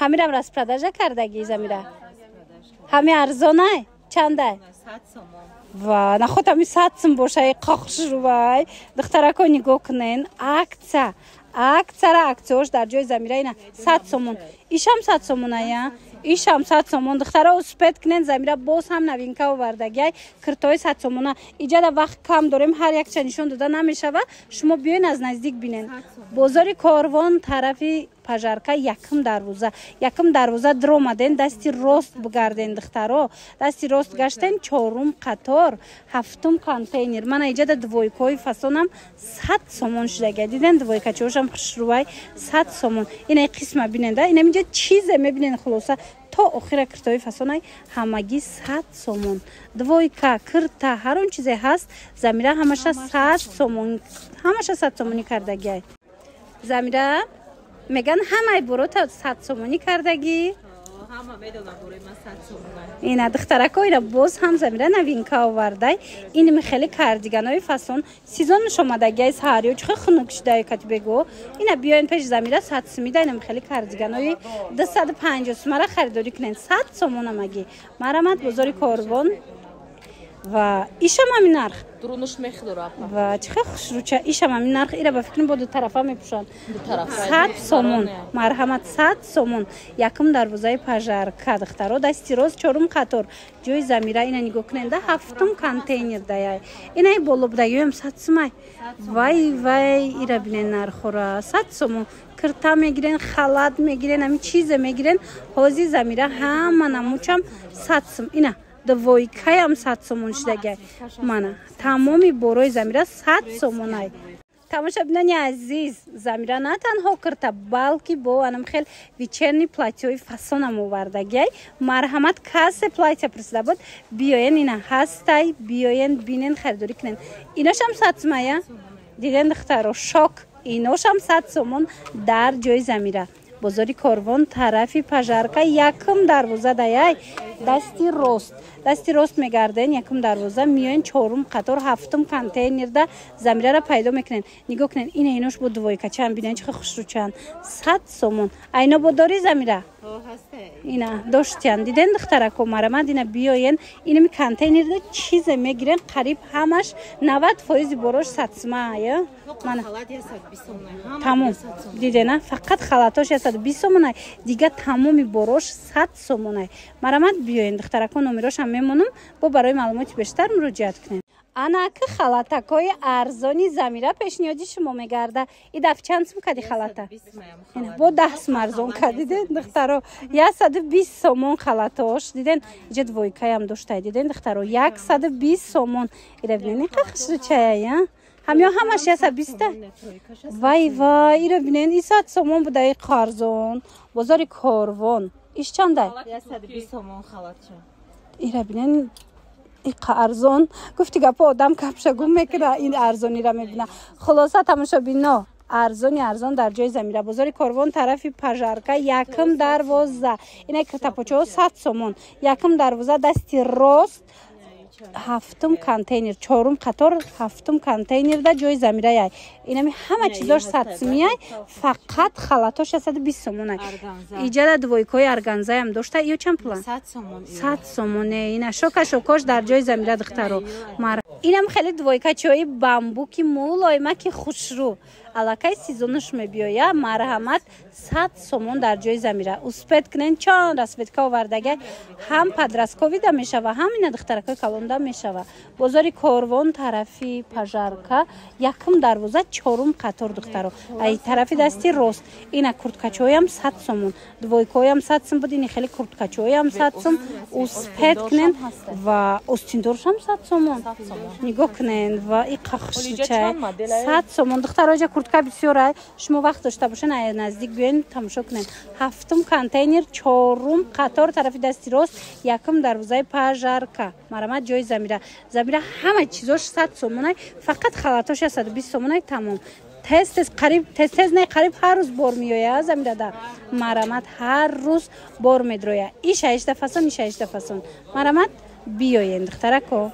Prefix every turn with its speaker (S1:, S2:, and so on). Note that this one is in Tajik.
S1: ҳамирам распродажа кардагӣ замира ҳами арзонай чандай
S2: 100 сомон
S1: ва нахот ҳами 100 сом бошай қохшрувай духтарако нигоҳ кунен аксара аксияш дар ҷои замира ина 100 сомон ишам 100 сомоная ишам 100 сомон духтара успет кунен замира боз ҳам новинка овардагиай киртои 100 сомона иҷада вақт кам дорем ҳар якча нишон дода намешава шумо биёен аз наздик бинен бозори корвон тарафи пажарка якм дарвоза дромаден дасти рост бигарден духтаро дасти рост гаштен чорум қатор ҳафтум контейнер мана иҷада двойкои фасонам 100 сомон шудага диден двойкачошам хушрувай 100 сомон ина қисма бинен да ина инҷа чизе мебинен хулоса то охира киртои фасонай ҳамагӣ 100 сомон двойка кирта ҳар он чизе ҳаст замира ҳамаша 100 сомон ҳамаша 100 сомонӣ кардагиай замира меган ҳамаи борота 100 сомонӣ кардагӣ
S2: ҳама медонам борои ман 100 сомон
S1: ина духтарако ина боз ҳам замира новинка овардай инми хеле кардиганои фасон сезонаш омадагиай саҳариё чихе хунук шудаи катибего ина биёен пеш замира 100 сомида инми хеле кардиганои 250 сомара харидорӣ кунен 100 сомон амагӣ марамат бозори корвон ва ишам ҳамин нарх
S2: дурунуш мехдора
S1: ва чихе хушруча ишам ҳамин нарх ира ба фикрим бо ду тарафа мепӯшанд 100 сомон марҳамат 100 сомон якм дарвозаи пажарка духтаро дасти рост чорум қатор ҷои замира ина нигоҳ куненда ҳафтум контейнер даяй инаи болобдагиём 100 сомай вай ира бинен нархора 100 сомон кирта мегирен халат мегирен ҳамин чизе мегирен ҳози замира ҳама намучам 100 сом ина двойкаям 100 сомон шудагай мана тамоми борои замира 100 сомонай тамошабинони азиз замира на танҳо кирта балки бо анам хел вечерни платьёи фасонам овардагиай марҳамат кассе платья присида буд биёен ина ҳастай биёен бинен харидорӣ кунен иношам 100 сомая диден духтаро шок иношам 100 сомон дар ҷои замира бозори корвон тарафи пажарка якм дарвоза даяй дасти рост мегарден якм дарвоза миёен чорум қатор ҳафтум контейнерда замирара пайдо мекунен нигоҳ кунен ина инош бо двойкачаам бинен чихе хушручан 100 сомон айно бодори замира ина доштян диден духтарако марамад ина биёен инами контейнерда чизе мегирен қариб ҳамаш 90% борош 100 сомая мана тамом дидена фақат халатош 120 сомонай дига тамоми борош 100 сомонай марамад биёен духтарако номерошам мемонам бо барои маълумоти бештар муроҷиат кунем анаки халатакои арзони замира пешниҳоди шумо мегарда идаф чанд сум кади халата бо 10 сум арзон кади диден духтаро 120 сомон халатош диден иҷа двойкаям доштай диден духтаро 120 сомон ира бинени қахшручая ҳамё ҳамаш 120 вай ира бинен 100 сомон будаи қарзон бозори корвон иш чандай
S2: 120 сомон халатча
S1: ира бинен иқа арзон гуфти гапо одам капшагум мекуна ин арзонира мебина хулоса тамошобино арзон дар ҷои замира бозори корвон тарафи пажарка якм дарвоза ина киртапочаҳо 100 сомон якм дарвоза дасти рост ҳафтум контейнер чорум қатор ҳафтум контейнерда ҷои замираяй инами ҳама чизош 100 сомияй фақат халатош 120 сомонай иҷада двойкои арганзаям дошта ё чанд пула 100 сомоне ина шокош дар ҷои замира духтаро инам хеле двойкачои бамбуки мулоимаки хушрӯ аллакай сезонаш мебиёя марҳамат 100 сомон дар ҷои замира успет кунен чанд расветка овардага ҳам подрастковида мешава ҳам ина духтаракои калонда мешава бозори корвон тарафи пажарка якм дарвоза чорум қатор духтаро ай тарафи дасти рост ина курткачоям 100 сомон двойкоям 100 сом буд ини хеле курткачоям 100 сом успет кунен ва остиндоршам 100 сомон нигоҳ кунен ва иқахшучай 100 сомон духтароҷа куртка бисёрай шумо вақт дошта бошен ай наздик биёен тамошо кунен ҳафтум контейнер чорум қатор тарафи дасти рост якм дарвозаи пажарка марамат ҷои замира ҳама чизош 100 сомонай фақат халатош 120 сомонай тамом тез не қариб ҳар рӯз бор меоя замирада марамат ҳар рӯз бор медроя иша ишда фасон марамат биёен духтарако